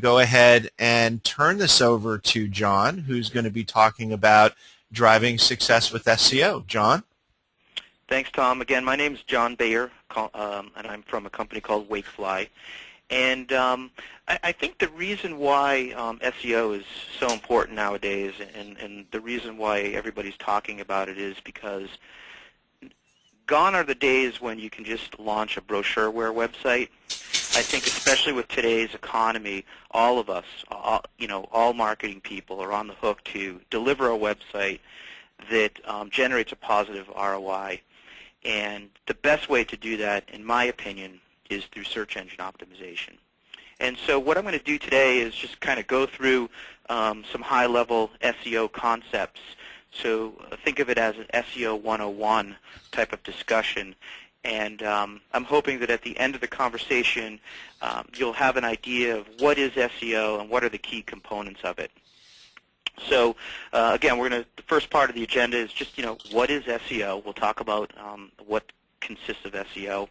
Go ahead and turn this over to John, who's going to be talking about driving success with SEO. John? Thanks, Tom. Again, my name is John Bayer, and I'm from a company called Wakefly. And I think the reason why SEO is so important nowadays, and the reason why everybody's talking about it, is because gone are the days when you can just launch a brochureware website. I think especially with today's economy, all of us, all marketing people are on the hook to deliver a website that generates a positive ROI. And the best way to do that, in my opinion, is through search engine optimization. And so what I'm going to do today is just kind of go through some high-level SEO concepts. So think of it as an SEO 101 type of discussion. And I'm hoping that at the end of the conversation, you'll have an idea of what is SEO and what are the key components of it. So again, the first part of the agenda is just, what is SEO? We'll talk about what consists of SEO.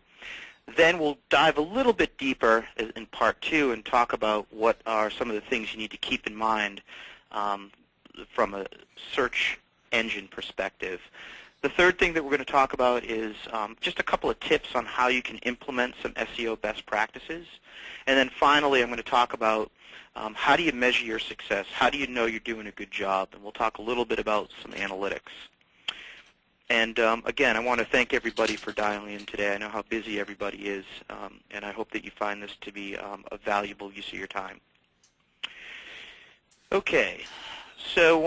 Then we'll dive a little bit deeper in part two and talk about what are some of the things you need to keep in mind from a search engine perspective. The third thing that we're going to talk about is just a couple of tips on how you can implement some SEO best practices. And then finally, I'm going to talk about how do you measure your success? How do you know you're doing a good job? And we'll talk a little bit about some analytics. And again, I want to thank everybody for dialing in today. I know how busy everybody is, and I hope that you find this to be a valuable use of your time. Okay, so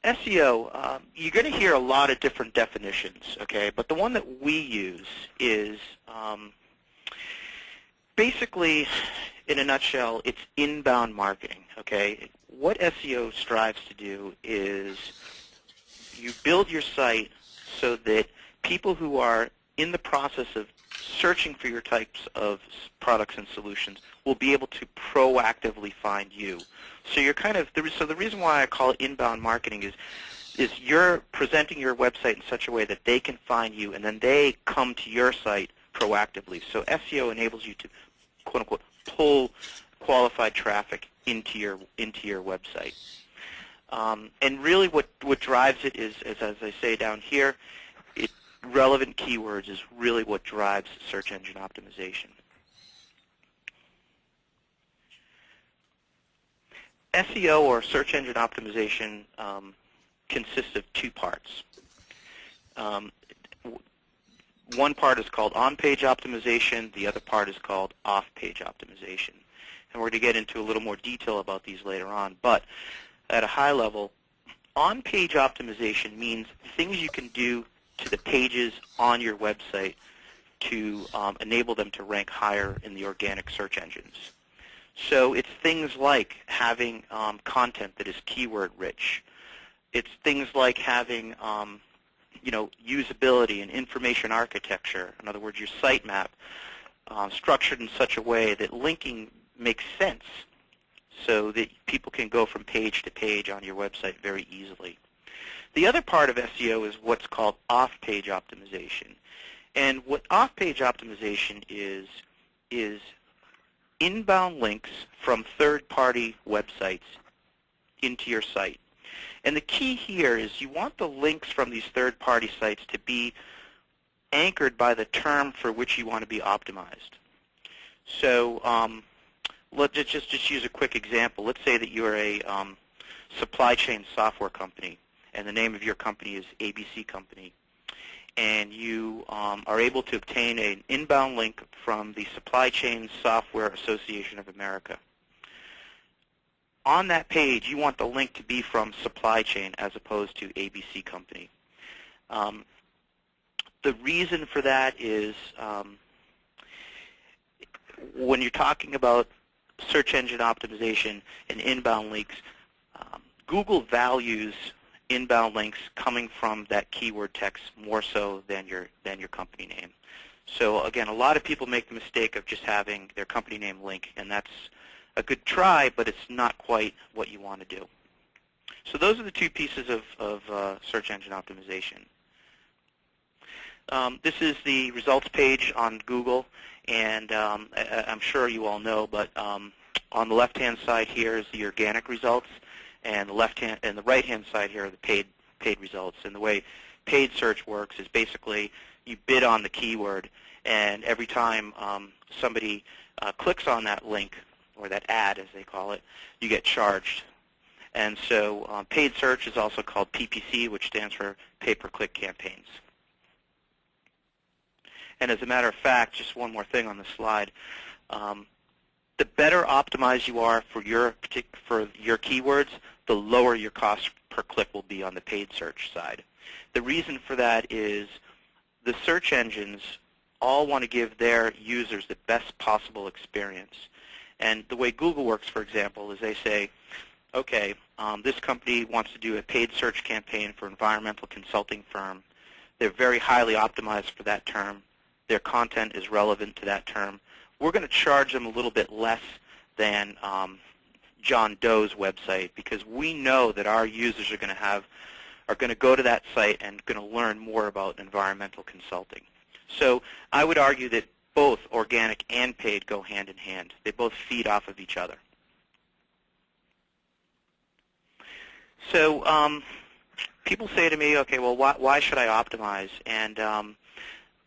SEO, you're going to hear a lot of different definitions, okay? But the one that we use is basically, in a nutshell, it's inbound marketing, okay? What SEO strives to do is you build your site so that people who are in the process of searching for your types of products and solutions will be able to proactively find you. So you're so the reason why I call it inbound marketing is you're presenting your website in such a way that they can find you, and then they come to your site proactively. So SEO enables you to, quote unquote, pull qualified traffic into your website. And really what drives it is, as I say down here, relevant keywords is really what drives search engine optimization. SEO, or search engine optimization, consists of two parts. One part is called on-page optimization. The other part is called off-page optimization. And we're going to get into a little more detail about these later on. But at a high level, on-page optimization means things you can do to the pages on your website to enable them to rank higher in the organic search engines. So it's things like having content that is keyword rich. It's things like having usability and information architecture. In other words, your sitemap structured in such a way that linking makes sense so that people can go from page to page on your website very easily. The other part of SEO is what's called off-page optimization. And what off-page optimization is inbound links from third-party websites into your site. And the key here is you want the links from these third-party sites to be anchored by the term for which you want to be optimized. So let's just use a quick example. Let's say that you're a supply chain software company, and the name of your company is ABC Company, and you are able to obtain an inbound link from the Supply Chain Software Association of America. On that page, you want the link to be from supply chain as opposed to ABC Company. The reason for that is when you're talking about search engine optimization and inbound links, Google values inbound links coming from that keyword text more so than your company name. So again, a lot of people make the mistake of just having their company name link, and that's a good try, but it's not quite what you want to do. So those are the two pieces of search engine optimization. This is the results page on Google, and I'm sure you all know, but on the left-hand side here is the organic results, and the right-hand side here are the paid results. And the way paid search works is basically you bid on the keyword, and every time somebody clicks on that link, or that ad as they call it, you get charged. And so paid search is also called PPC, which stands for pay-per-click campaigns. And as a matter of fact, just one more thing on the slide, the better optimized you are for your keywords, the lower your cost per click will be on the paid search side. The reason for that is the search engines all want to give their users the best possible experience. And the way Google works, for example, is they say, okay, this company wants to do a paid search campaign for an environmental consulting firm. They're very highly optimized for that term. Their content is relevant to that term. We're going to charge them a little bit less than John Doe's website, because we know that our users are going to go to that site and going to learn more about environmental consulting. So I would argue that both organic and paid go hand in hand. They both feed off of each other. So people say to me, okay, well, why should I optimize? And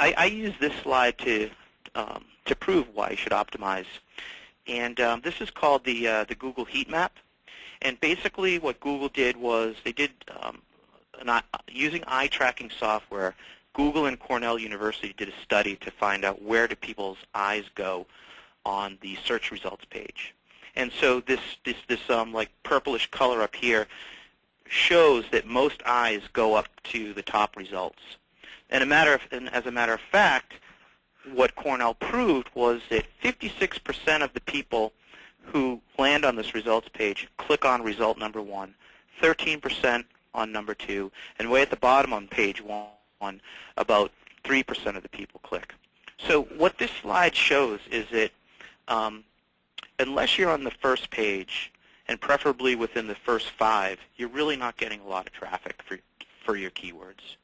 I use this slide to prove why you should optimize. And this is called the Google heat map. And basically what Google did was they did, using eye tracking software, Google and Cornell University did a study to find out where do people's eyes go on the search results page. And so this like purplish color up here shows that most eyes go up to the top results. And as a matter of fact, what Cornell proved was that 56% of the people who land on this results page click on result number 1, 13% on number 2, and way at the bottom on page 1, about 3% of the people click. So what this slide shows is that unless you're on the first page, and preferably within the first 5, you're really not getting a lot of traffic for your keywords.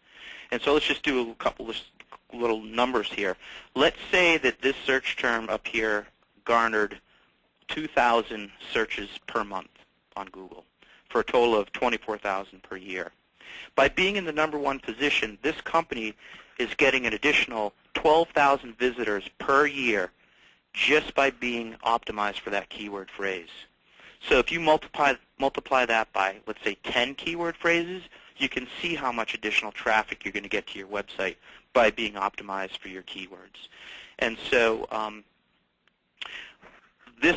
And so let's just do a couple of little numbers here. Let's say that this search term up here garnered 2,000 searches per month on Google for a total of 24,000 per year. By being in the number 1 position, this company is getting an additional 12,000 visitors per year just by being optimized for that keyword phrase. So if you multiply that by, let's say, 10 keyword phrases, you can see how much additional traffic you're going to get to your website by being optimized for your keywords. And so this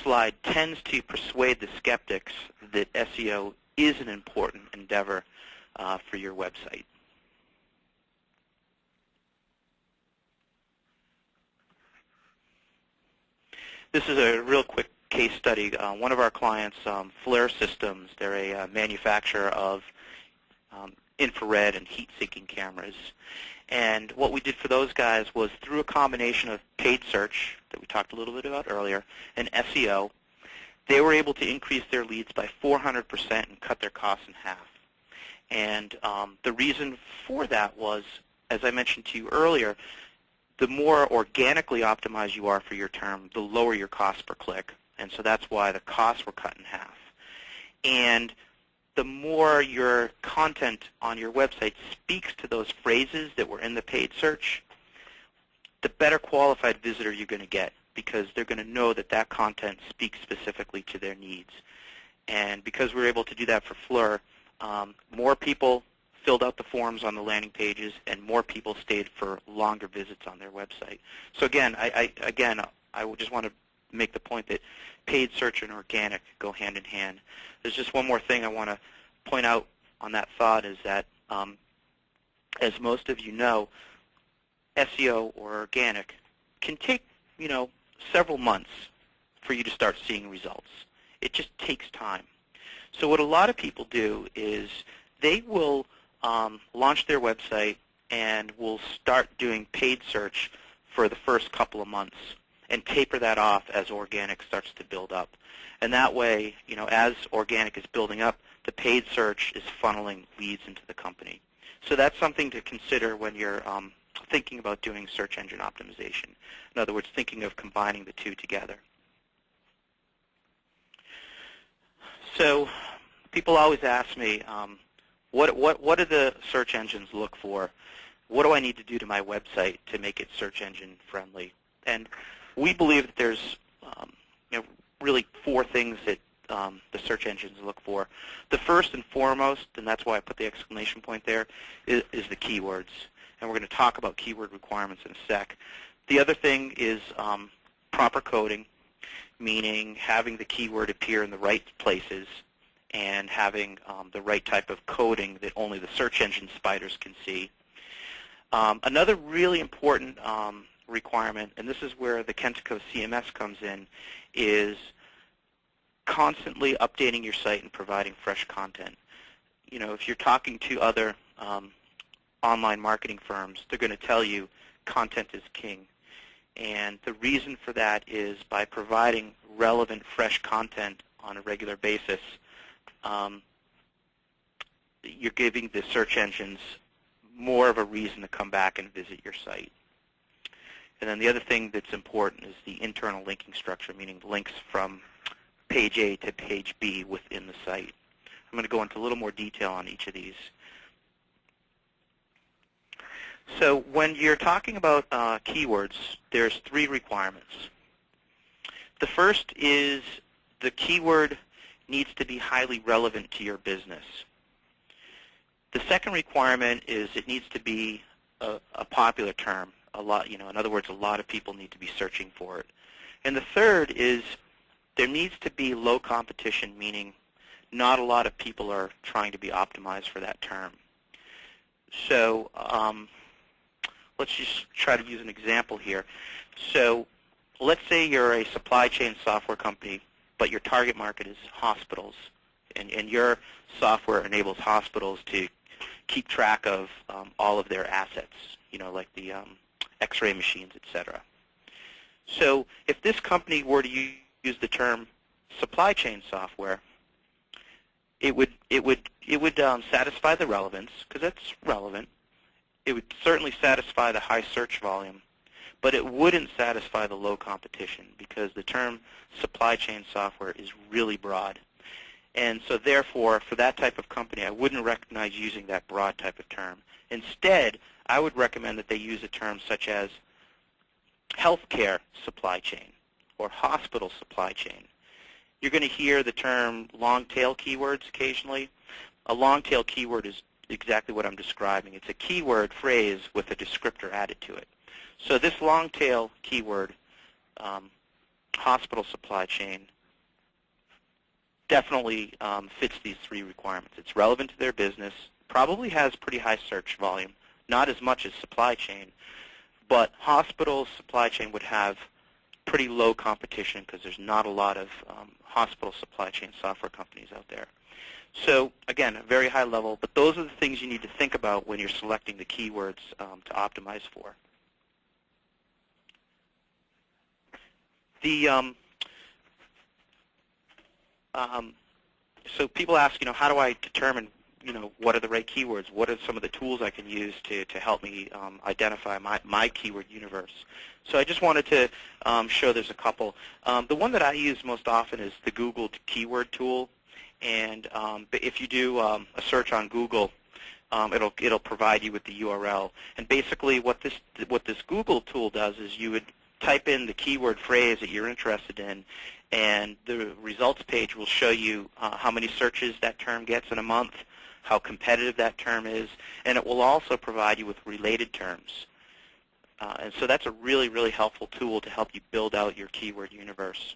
slide tends to persuade the skeptics that SEO is an important endeavor for your website. This is a real quick case study. One of our clients, Flare Systems, they're a manufacturer of infrared and heat-seeking cameras. And what we did for those guys was through a combination of paid search that we talked a little bit about earlier and SEO, they were able to increase their leads by 400% and cut their costs in half. And the reason for that was, as I mentioned to you earlier, the more organically optimized you are for your term, the lower your cost per click. And so that's why the costs were cut in half. And the more your content on your website speaks to those phrases that were in the paid search, the better qualified visitor you're going to get, because they're going to know that that content speaks specifically to their needs. And because we were able to do that for Fleur, more people filled out the forms on the landing pages, and more people stayed for longer visits on their website. So again, I just want to make the point that paid search and organic go hand in hand. There's just one more thing I want to point out on that thought is that, as most of you know, SEO or organic can take, several months for you to start seeing results. It just takes time. So what a lot of people do is they will launch their website and will start doing paid search for the first couple of months and taper that off as organic starts to build up. And that way, as organic is building up, the paid search is funneling leads into the company. So that's something to consider when you're thinking about doing search engine optimization. In other words, thinking of combining the two together. So people always ask me, what do the search engines look for? What do I need to do to my website to make it search engine friendly? And we believe that there's really 4 things that the search engines look for. The first and foremost, and that's why I put the exclamation point there, is the keywords. And we're going to talk about keyword requirements in a sec. The other thing is proper coding, meaning having the keyword appear in the right places and having the right type of coding that only the search engine spiders can see. Another really important requirement, and this is where the Kentico CMS comes in, is constantly updating your site and providing fresh content. If you're talking to other online marketing firms, they're going to tell you content is king. And the reason for that is by providing relevant, fresh content on a regular basis, you're giving the search engines more of a reason to come back and visit your site. And then the other thing that's important is the internal linking structure, meaning links from page A to page B within the site. I'm going to go into a little more detail on each of these. So when you're talking about keywords, there's 3 requirements. The first is the keyword needs to be highly relevant to your business. The second requirement is it needs to be a popular term. In other words, a lot of people need to be searching for it. And the third is there needs to be low competition, meaning not a lot of people are trying to be optimized for that term. So let's just try to use an example here. So let's say you're a supply chain software company, but your target market is hospitals, and your software enables hospitals to keep track of all of their assets, like the X-ray machines, etc. So if this company were to use the term supply chain software, it would satisfy the relevance, because that's relevant. It would certainly satisfy the high search volume, but it wouldn't satisfy the low competition, because the term supply chain software is really broad. And so therefore, for that type of company, I wouldn't recognize using that broad type of term. Instead, I would recommend that they use a term such as healthcare supply chain or hospital supply chain. You're going to hear the term long-tail keywords occasionally. A long-tail keyword is exactly what I'm describing. It's a keyword phrase with a descriptor added to it. So this long-tail keyword, hospital supply chain, definitely fits these 3 requirements. It's relevant to their business, probably has pretty high search volume, not as much as supply chain, but hospital supply chain would have pretty low competition because there's not a lot of hospital supply chain software companies out there. So again, a very high level, but those are the things you need to think about when you're selecting the keywords to optimize for. So people ask, how do I determine, what are the right keywords? What are some of the tools I can use to help me identify my keyword universe? So I just wanted to show there's a couple. The one that I use most often is the Google keyword tool. And if you do a search on Google, it'll provide you with the URL. And basically what this Google tool does is you would type in the keyword phrase that you're interested in, and the results page will show you how many searches that term gets in a month, how competitive that term is, and it will also provide you with related terms. And so that's a really, really helpful tool to help you build out your keyword universe.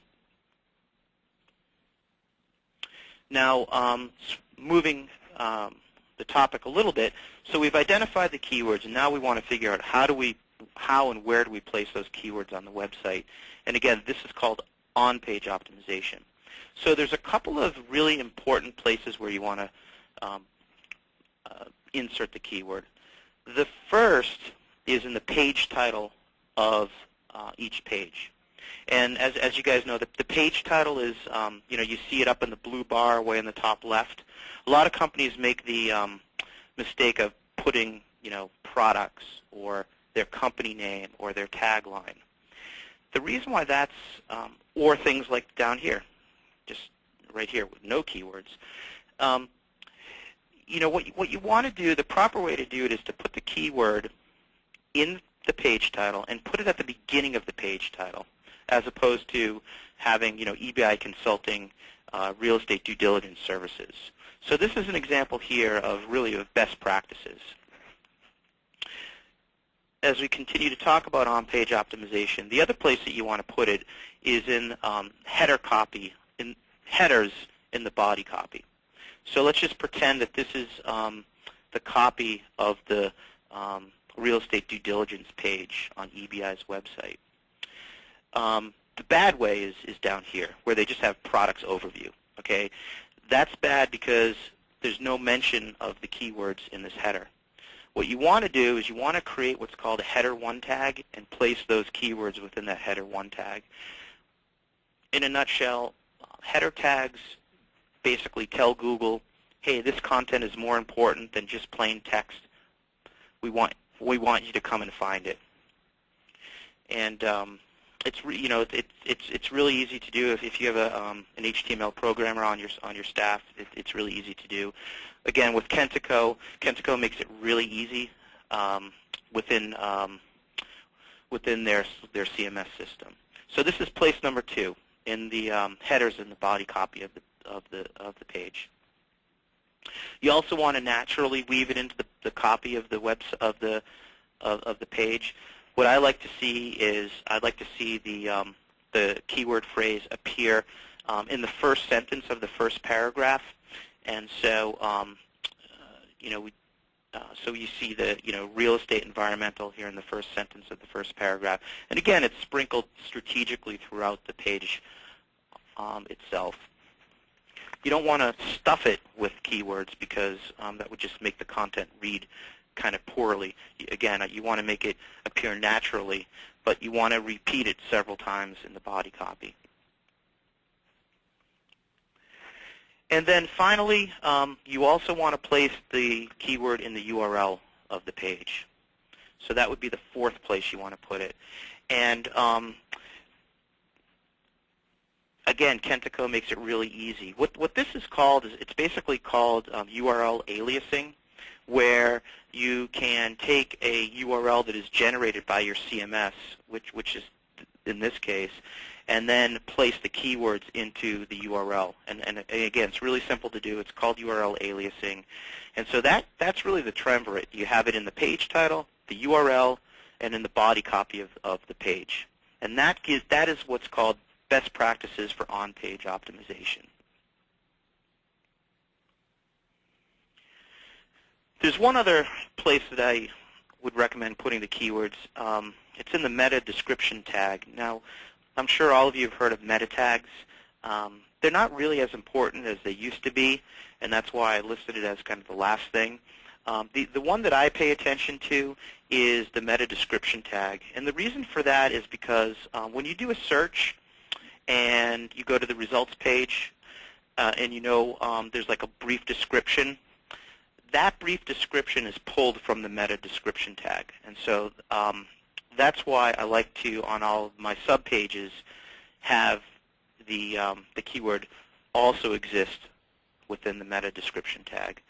Now, moving the topic a little bit, so we've identified the keywords, and now we want to figure out how and where do we place those keywords on the website. And again, this is called on-page optimization. So there's a couple of really important places where you want to insert the keyword. The first is in the page title of each page. And as you guys know, the page title is, you see it up in the blue bar way in the top left. A lot of companies make the mistake of putting, products or their company name or their tagline. The reason why that's, or things like down here, just right here with no keywords, what you want to do, the proper way to do it is to put the keyword in the page title and put it at the beginning of the page title, as opposed to having, EBI Consulting real estate due diligence services. So this is an example here of best practices. As we continue to talk about on-page optimization, the other place that you want to put it is in header copy, in headers in the body copy. So let's just pretend that this is the copy of the real estate due diligence page on EBI's website. The bad way is down here, where they just have products overview. Okay, that's bad because there's no mention of the keywords in this header. What you want to do is you want to create what's called a header 1 tag and place those keywords within that header 1 tag. In a nutshell, header tags basically tell Google, hey, this content is more important than just plain text. We want you to come and find it. And it's really easy to do if you have an HTML programmer on your staff. It's really easy to do. Again, with Kentico makes it really easy within their CMS system. So this is place number 2 in the headers in the body copy of the page. You also want to naturally weave it into the copy of the of the page. What I like to see is I'd like to see the keyword phrase appear in the first sentence of the first paragraph, and so so you see the real estate environmental here in the first sentence of the first paragraph, and again it's sprinkled strategically throughout the page itself. You don't want to stuff it with keywords because that would just make the content read kind of poorly. Again, you want to make it appear naturally, but you want to repeat it several times in the body copy. And then finally, you also want to place the keyword in the URL of the page. So that would be the 4th place you want to put it. And again, Kentico makes it really easy. What this is called is it's basically called URL aliasing, where you can take a URL that is generated by your CMS, which is in this case, and then place the keywords into the URL. And again, it's really simple to do. It's called URL aliasing. And so that's really the triumvirate. You have it in the page title, the URL, and in the body copy of the page. And that is what's called best practices for on-page optimization. There's one other place that I would recommend putting the keywords. It's in the meta description tag. Now, I'm sure all of you have heard of meta tags. They're not really as important as they used to be, and that's why I listed it as kind of the last thing. The one that I pay attention to is the meta description tag. And the reason for that is because when you do a search and you go to the results page and there's like a brief description, that brief description is pulled from the meta description tag. And so that's why I like to, on all of my subpages, have the keyword also exist within the meta description tag.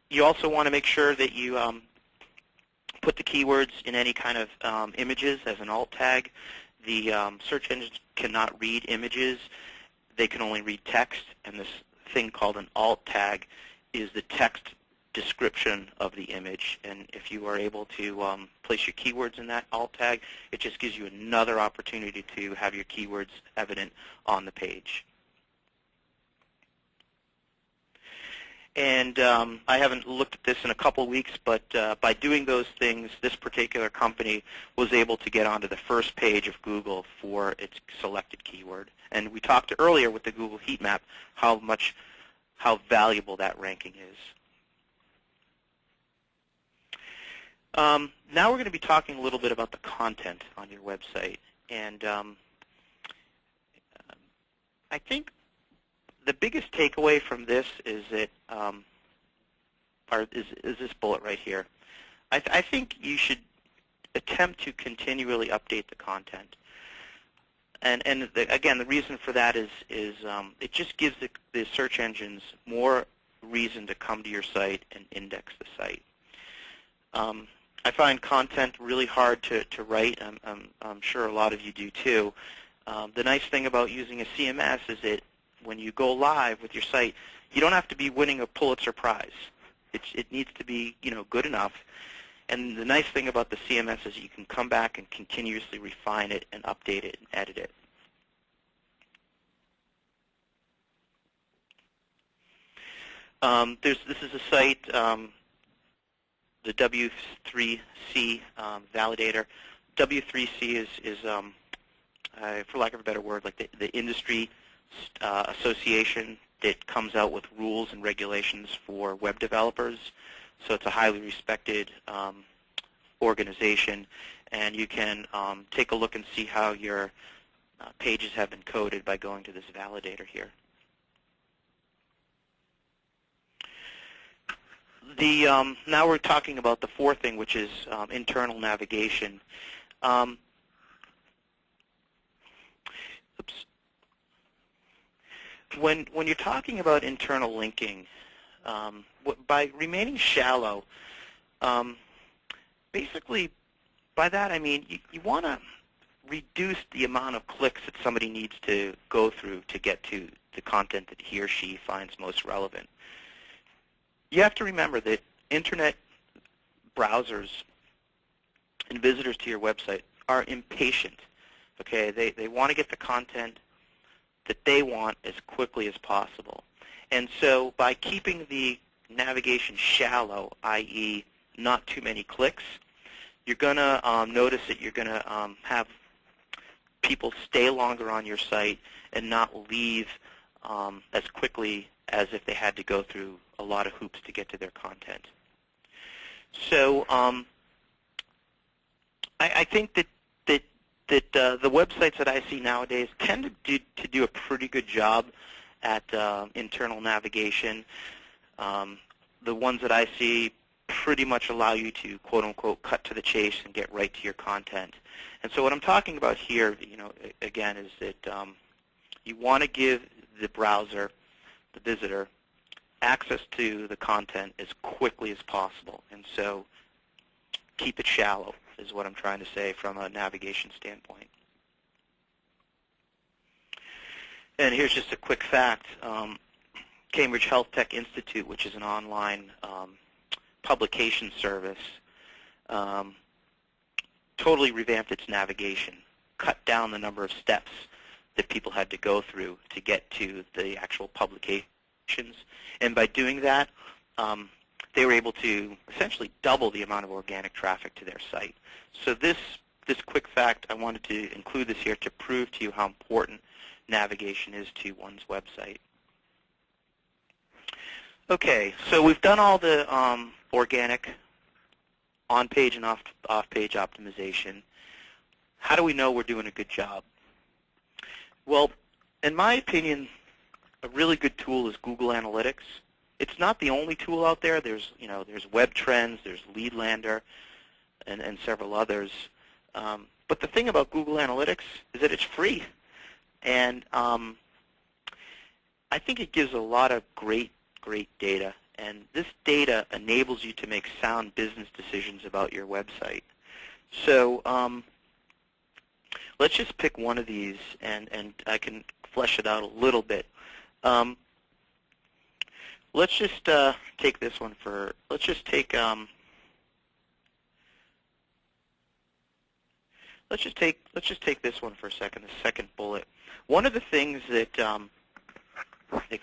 You also want to make sure that you put the keywords in any kind of images as an alt tag. The search engines cannot read images. They can only read text, and this thing called an alt tag is the text description of the image. And if you are able to place your keywords in that alt tag, it just gives you another opportunity to have your keywords evident on the page. And I haven't looked at this in a couple weeks, but by doing those things, this particular company was able to get onto the first page of Google for its selected keyword. And we talked earlier with the Google heat map how valuable that ranking is. Now we're going to be talking a little bit about the content on your website. And I think the biggest takeaway from this is that is this bullet right here. I think you should attempt to continually update the content. And again, the reason for that is it just gives the search engines more reason to come to your site and index the site. I find content really hard to write. I'm sure a lot of you do too. The nice thing about using a CMS is that when you go live with your site, you don't have to be winning a Pulitzer Prize. It needs to be, good enough. And the nice thing about the CMS is you can come back and continuously refine it and update it and edit it. This is a site, the W3C validator. W3C is for lack of a better word, like the industry association that comes out with rules and regulations for web developers. So it's a highly respected organization, and you can take a look and see how your pages have been coded by going to this validator here. Now we're talking about the fourth thing, which is internal navigation. When you're talking about internal linking, by remaining shallow, basically by that I mean you want to reduce the amount of clicks that somebody needs to go through to get to the content that he or she finds most relevant. You have to remember that internet browsers and visitors to your website are impatient. Okay, they want to get the content that they want as quickly as possible. And so by keeping the navigation shallow, i.e. not too many clicks, you're going to notice that you're going to have people stay longer on your site and not leave as quickly as if they had to go through a lot of hoops to get to their content. So I think that the websites that I see nowadays tend to do a pretty good job at internal navigation. The ones that I see pretty much allow you to, quote-unquote, cut to the chase and get right to your content. And so what I'm talking about here, again, is that you want to give the browser, the visitor, access to the content as quickly as possible. And so keep it shallow is what I'm trying to say from a navigation standpoint. And here's just a quick fact. Cambridge Health Tech Institute, which is an online publication service, totally revamped its navigation, cut down the number of steps that people had to go through to get to the actual publications. And by doing that, they were able to essentially double the amount of organic traffic to their site. So this quick fact, I wanted to include this here to prove to you how important navigation is to one's website. Okay, so we've done all the organic on-page and off-page optimization. How do we know we're doing a good job? Well, in my opinion, a really good tool is Google Analytics. It's not the only tool out there. There's Web Trends, there's Leadlander, and several others. But the thing about Google Analytics is that it's free, and I think it gives a lot of great data. And this data enables you to make sound business decisions about your website. So let's just pick one of these, and I can flesh it out a little bit. Let's just take this one for. Let's just take this one for a second. The second bullet. One of the things that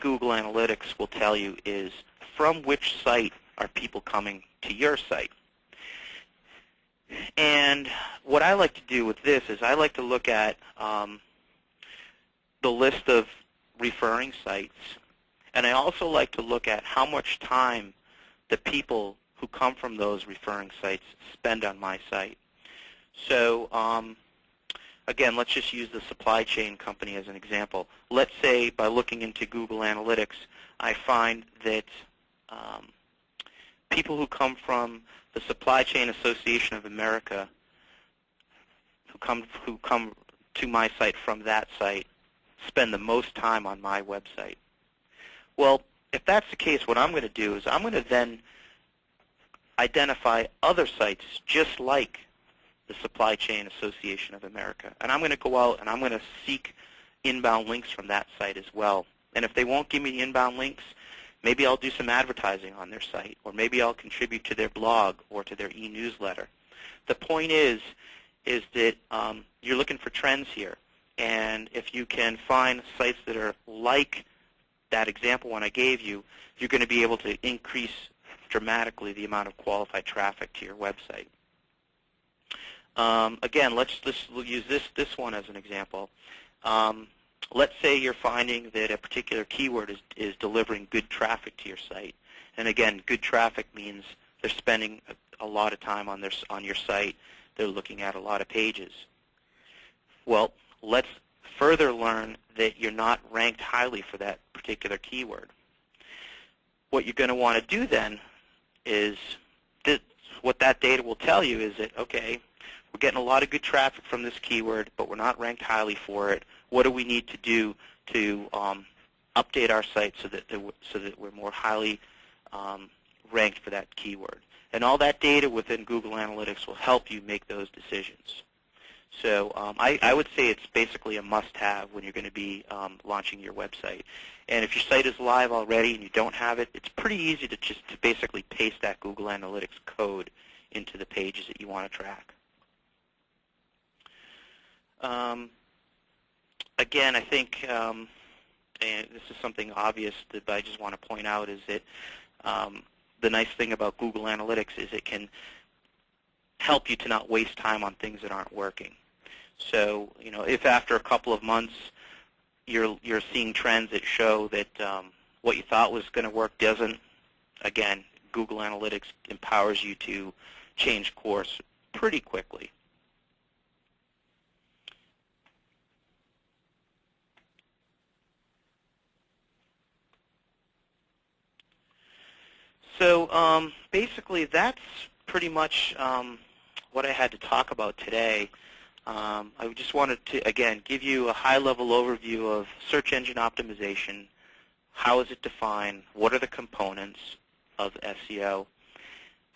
Google Analytics will tell you is from which site are people coming to your site. And what I like to do with this is I like to look at the list of referring sites, and I also like to look at how much time the people who come from those referring sites spend on my site. So again, let's just use the supply chain company as an example. Let's say by looking into Google Analytics, I find that people who come from the Supply Chain Association of America, who come to my site from that site, spend the most time on my website. Well, if that's the case, what I'm going to do is I'm going to then identify other sites just like the Supply Chain Association of America, and I'm going to go out and I'm going to seek inbound links from that site as well. And if they won't give me the inbound links, maybe I'll do some advertising on their site, or maybe I'll contribute to their blog or to their e-newsletter. The point is that you're looking for trends here, and if you can find sites that are like that example one I gave you, you're going to be able to increase dramatically the amount of qualified traffic to your website. Again, let's use this one as an example. Let's say you're finding that a particular keyword is delivering good traffic to your site. And again, good traffic means they're spending a lot of time on your site. They're looking at a lot of pages. Well, let's further learn that you're not ranked highly for that particular keyword. What you're going to want to do then is what that data will tell you is that, okay, we're getting a lot of good traffic from this keyword, but we're not ranked highly for it. What do we need to do to update our site so that we're more highly ranked for that keyword? And all that data within Google Analytics will help you make those decisions. So I would say it's basically a must-have when you're going to be launching your website. And if your site is live already and you don't have it, it's pretty easy to just basically paste that Google Analytics code into the pages that you want to track. Again, I think, and this is something obvious that I just want to point out, is that the nice thing about Google Analytics is it can help you to not waste time on things that aren't working. So, if after a couple of months you're seeing trends that show that what you thought was going to work doesn't, again, Google Analytics empowers you to change course pretty quickly. So basically that's pretty much what I had to talk about today. I just wanted to, again, give you a high-level overview of search engine optimization. How is it defined? What are the components of SEO?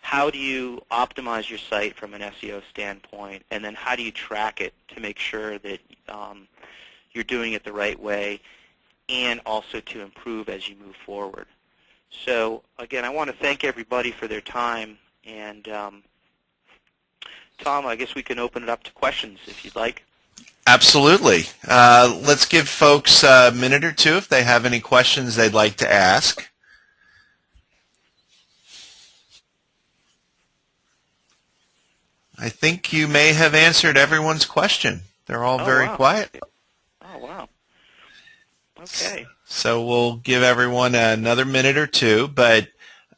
How do you optimize your site from an SEO standpoint? And then how do you track it to make sure that you're doing it the right way and also to improve as you move forward? So, again, I want to thank everybody for their time. And, Tom, I guess we can open it up to questions if you'd like. Absolutely. Let's give folks a minute or two if they have any questions they'd like to ask. I think you may have answered everyone's question. They're all very quiet. Oh, wow. Okay. So we'll give everyone another minute or two, but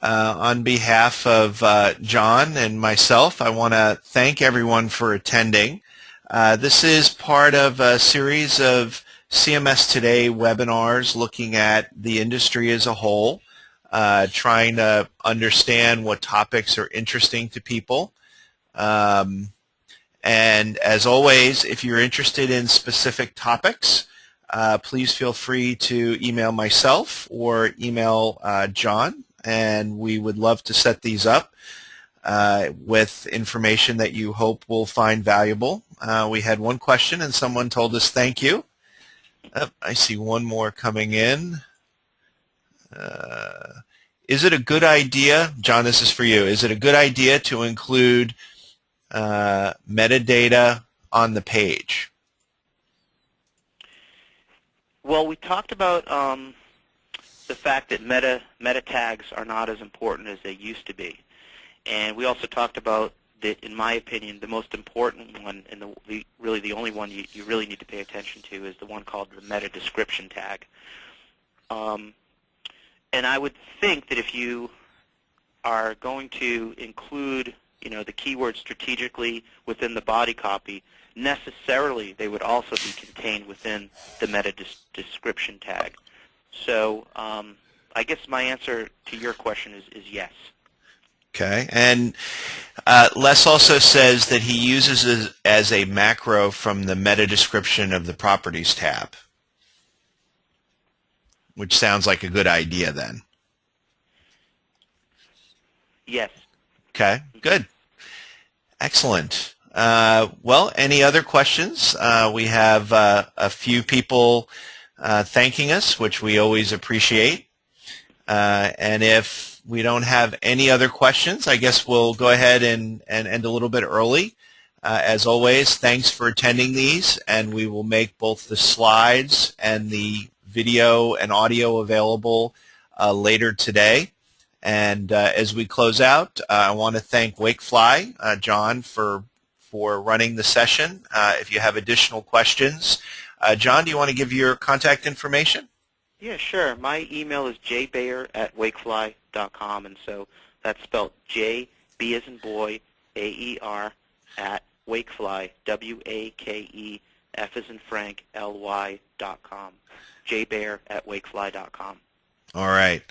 on behalf of John and myself, I want to thank everyone for attending. This is part of a series of CMS Today webinars looking at the industry as a whole, trying to understand what topics are interesting to people. And as always, if you're interested in specific topics, please feel free to email myself or email John, and we would love to set these up with information that you hope will find valuable. We had one question, and someone told us thank you. I see one more coming in. Is it a good idea, John, this is for you, is it a good idea to include metadata on the page? Well, we talked about the fact that meta tags are not as important as they used to be. And we also talked about that, in my opinion, the most important one, and really the only one you really need to pay attention to, is the one called the meta description tag. And I would think that if you are going to include the keyword strategically within the body copy, necessarily they would also be contained within the meta description tag. So I guess my answer to your question is yes. Okay. And Les also says that he uses it as a macro from the meta description of the properties tab, which sounds like a good idea then. Yes. Okay, good. Excellent. Well, any other questions? We have a few people thanking us, which we always appreciate. And if we don't have any other questions, I guess we'll go ahead and end a little bit early. As always, thanks for attending these, and we will make both the slides and the video and audio available later today. And as we close out, I want to thank Wakefly, John, for running the session. If you have additional questions, John, do you want to give your contact information? Yeah, sure. My email is jbayer@wakefly.com, and so that's spelled J, B as in boy, A-E-R, at Wakefly, W-A-K-E-F as in Frank, L-Y.com. jbayer@wakefly.com. All right.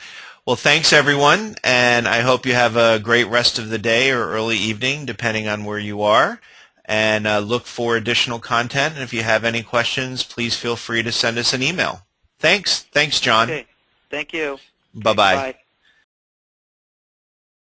Well, thanks, everyone, and I hope you have a great rest of the day or early evening, depending on where you are, and look for additional content. And if you have any questions, please feel free to send us an email. Thanks. Thanks, John. Okay. Thank you. Bye-bye. Bye.